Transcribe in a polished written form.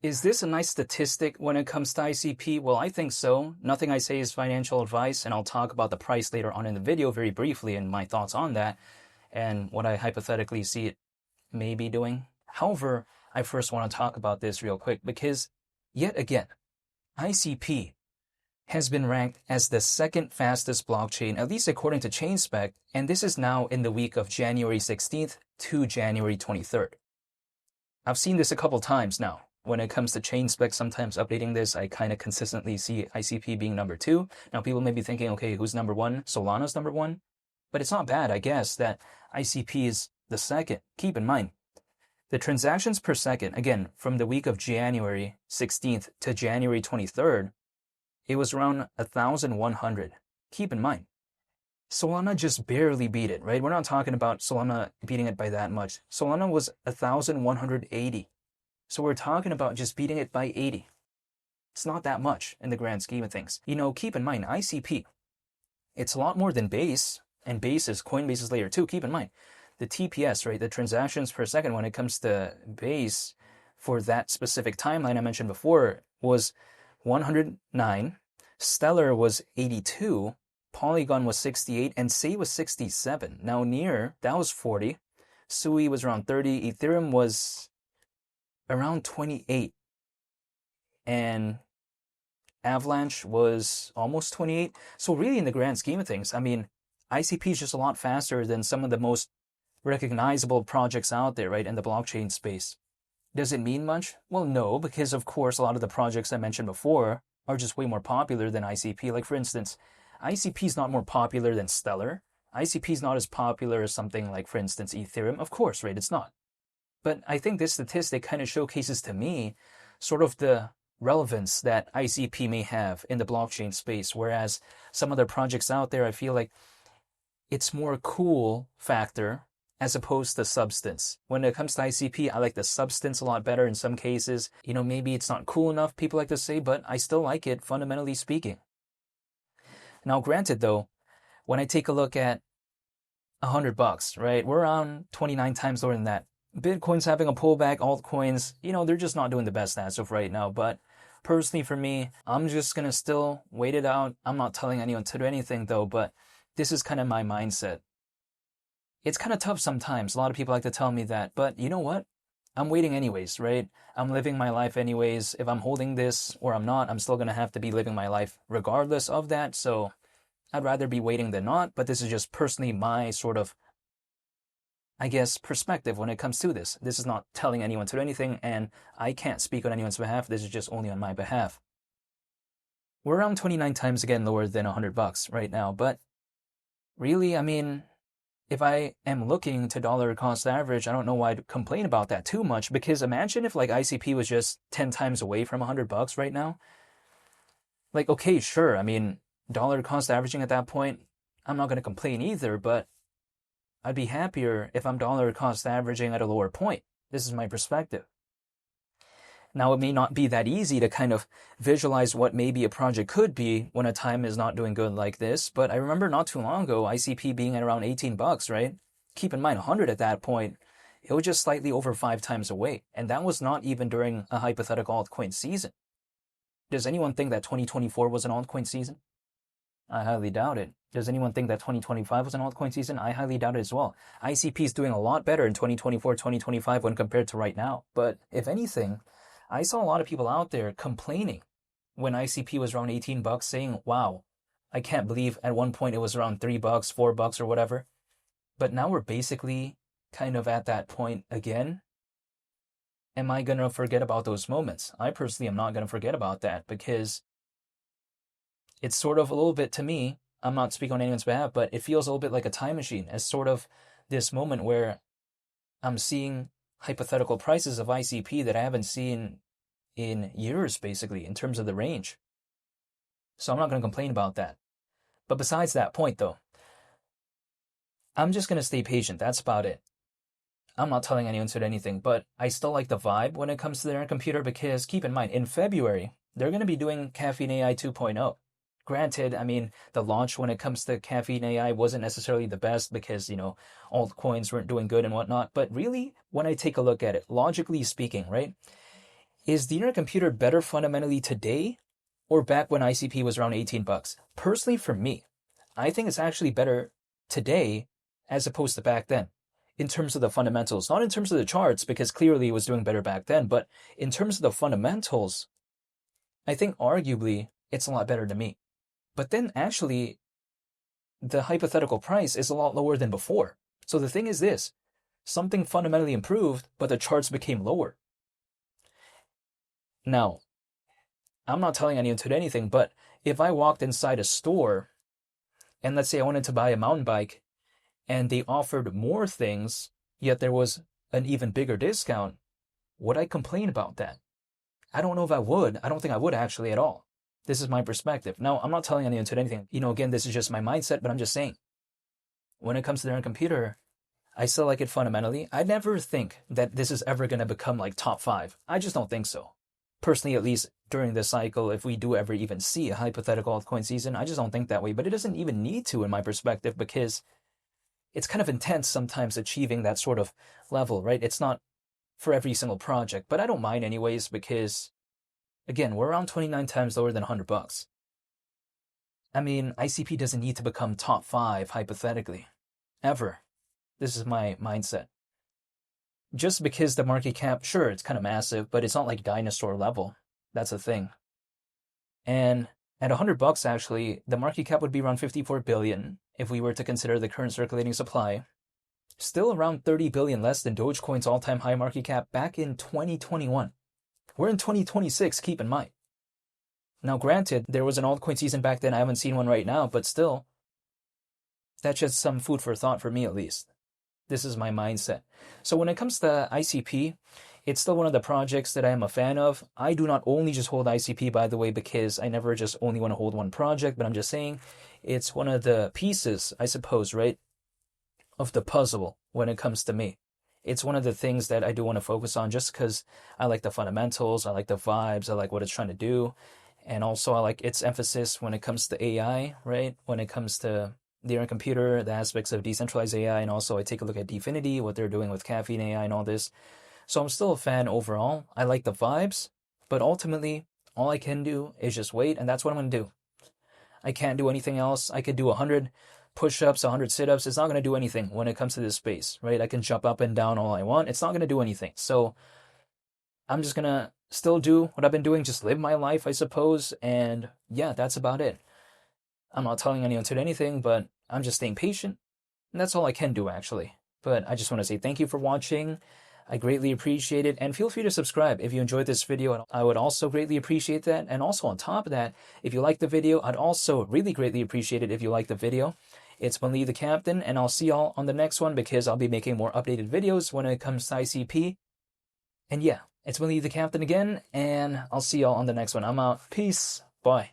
Is this a nice statistic when it comes to ICP? Well, I think so. Nothing I say is financial advice, and I'll talk about the price later on in the video very briefly and my thoughts on that and what I hypothetically see it may be doing. However, I first want to talk about this real quick because, yet again, ICP has been ranked as the second fastest blockchain, at least according to ChainSpec, and this is now in the week of January 16th to January 23rd. I've seen this a couple times now. When it comes to ChainSpec, sometimes updating this, I kind of consistently see ICP being number 2. Now, people may be thinking, okay, who's number 1? Solana's number 1? But it's not bad, I guess, that ICP is the second. Keep in mind, the transactions per second, again, from the week of January 16th to January 23rd, it was around 1,100. Keep in mind, Solana just barely beat it, right? We're not talking about Solana beating it by that much. Solana was 1,180. So we're talking about just beating it by 80. It's not that much in the grand scheme of things. You know, keep in mind, ICP, it's a lot more than Base, and Base is Coinbase's layer 2. Keep in mind, the TPS, right, the transactions per second when it comes to Base for that specific timeline I mentioned before was 109, Stellar was 82, Polygon was 68, and Sei was 67. Now Near, that was 40, Sui was around 30, Ethereum was around 28, and Avalanche was almost 28. So really, in the grand scheme of things, I mean, ICP is just a lot faster than some of the most recognizable projects out there, right, in the blockchain space. Does it mean much? Well, no, because of course a lot of the projects I mentioned before are just way more popular than ICP. Like for instance, ICP is not more popular than Stellar. ICP is not as popular as something like, for instance, Ethereum. Of course, right, it's not. But I think this statistic kind of showcases to me sort of the relevance that ICP may have in the blockchain space, whereas some other projects out there, I feel like it's more cool factor as opposed to substance. When it comes to ICP, I like the substance a lot better in some cases. You know, maybe it's not cool enough, people like to say, but I still like it, fundamentally speaking. Now, granted though, when I take a look at $100, right, we're around 29 times lower than that. Bitcoin's having a pullback, altcoins, you know, they're just not doing the best as of right now. But personally for me, I'm just going to still wait it out. I'm not telling anyone to do anything though, but this is kind of my mindset. It's kind of tough sometimes. A lot of people like to tell me that, but you know what? I'm waiting anyways, right? I'm living my life anyways. If I'm holding this or I'm not, I'm still going to have to be living my life regardless of that. So I'd rather be waiting than not, but this is just personally my sort of, I guess, perspective when it comes to this. This is not telling anyone to do anything, and I can't speak on anyone's behalf. This is just only on my behalf. We're around 29 times again lower than $100 right now, but really, I mean, if I am looking to dollar cost average, I don't know why I'd complain about that too much, because imagine if like ICP was just 10 times away from $100 right now. Like, okay, sure, I mean, dollar cost averaging at that point, I'm not going to complain either, but I'd be happier if I'm dollar cost averaging at a lower point. This is my perspective. Now, it may not be that easy to kind of visualize what maybe a project could be when a time is not doing good like this, but I remember not too long ago, ICP being at around $18, right? Keep in mind, 100 at that point, it was just slightly over 5 times away, and that was not even during a hypothetical altcoin season. Does anyone think that 2024 was an altcoin season? I highly doubt it. Does anyone think that 2025 was an altcoin season? I highly doubt it as well. ICP is doing a lot better in 2024, 2025 when compared to right now. But if anything, I saw a lot of people out there complaining when ICP was around $18 saying, wow, I can't believe at one point it was around $3, $4 or whatever. But now we're basically kind of at that point again. Am I going to forget about those moments? I personally am not going to forget about that, because it's sort of a little bit, to me, I'm not speaking on anyone's behalf, but it feels a little bit like a time machine, as sort of this moment where I'm seeing hypothetical prices of ICP that I haven't seen in years, basically, in terms of the range. So I'm not going to complain about that. But besides that point, though, I'm just going to stay patient. That's about it. I'm not telling anyone to do anything, but I still like the vibe when it comes to their computer, because keep in mind, in February, they're going to be doing Caffeine AI 2.0. Granted, I mean, the launch when it comes to Caffeine AI wasn't necessarily the best because, you know, altcoins weren't doing good and whatnot. But really, when I take a look at it, logically speaking, right, Is the internet computer better fundamentally today or back when ICP was around 18 bucks? Personally, for me, I think it's actually better today as opposed to back then in terms of the fundamentals, not in terms of the charts, because clearly it was doing better back then, but in terms of the fundamentals, I think arguably it's a lot better to me. But then actually, the hypothetical price is a lot lower than before. So the thing is this, something fundamentally improved, but the charts became lower. Now, I'm not telling anyone to do anything, but if I walked inside a store and let's say I wanted to buy a mountain bike and they offered more things, yet there was an even bigger discount, would I complain about that? I don't know if I would. I don't think I would actually at all. This is my perspective. Now, I'm not telling anyone to do anything. Again, this is just my mindset, but I'm just saying. When it comes to their own computer, I still like it fundamentally. I never think that this is ever going to become like top 5. I just don't think so. Personally, at least during this cycle, if we do ever even see a hypothetical altcoin season, I just don't think that way. But it doesn't even need to in my perspective because it's kind of intense sometimes achieving that sort of level, right? It's not for every single project, but I don't mind anyways because, again, we're around 29 times lower than 100 bucks. I mean, ICP doesn't need to become top 5 hypothetically, ever. This is my mindset. Just because the market cap, sure, it's kind of massive, but it's not like dinosaur level. That's the thing. And at 100 bucks, actually, the market cap would be around 54 billion if we were to consider the current circulating supply. Still around 30 billion less than Dogecoin's all-time high market cap back in 2021. We're in 2026, keep in mind. Now, granted, there was an altcoin season back then. I haven't seen one right now, but still, that's just some food for thought for me at least. This is my mindset. So when it comes to ICP, it's still one of the projects that I am a fan of. I do not only just hold ICP, by the way, because I never just only want to hold one project, but I'm just saying it's one of the pieces, I suppose, right, of the puzzle when it comes to me. It's one of the things that I do want to focus on just because I like the fundamentals, I like the vibes, I like what it's trying to do. And also I like its emphasis when it comes to AI, right? When it comes to the internet computer, the aspects of decentralized AI, and also I take a look at Dfinity, what they're doing with caffeine AI and all this. So I'm still a fan overall. I like the vibes, but ultimately, all I can do is just wait, and that's what I'm going to do. I can't do anything else. I could do 100 push-ups, 100 sit-ups. It's not going to do anything when it comes to this space, right? I can jump up and down all I want. It's not going to do anything. So I'm just going to still do what I've been doing, just live my life, I suppose. And yeah, that's about it. I'm not telling anyone to do anything, but I'm just staying patient. And that's all I can do, actually. But I just want to say thank you for watching. I greatly appreciate it. And feel free to subscribe if you enjoyed this video. I would also greatly appreciate that. And also on top of that, if you like the video, I'd also really greatly appreciate it if you like the video. It's been Lee the Captain, and I'll see y'all on the next one because I'll be making more updated videos when it comes to ICP. And yeah, it's been Lee the Captain again, and I'll see y'all on the next one. I'm out. Peace. Bye.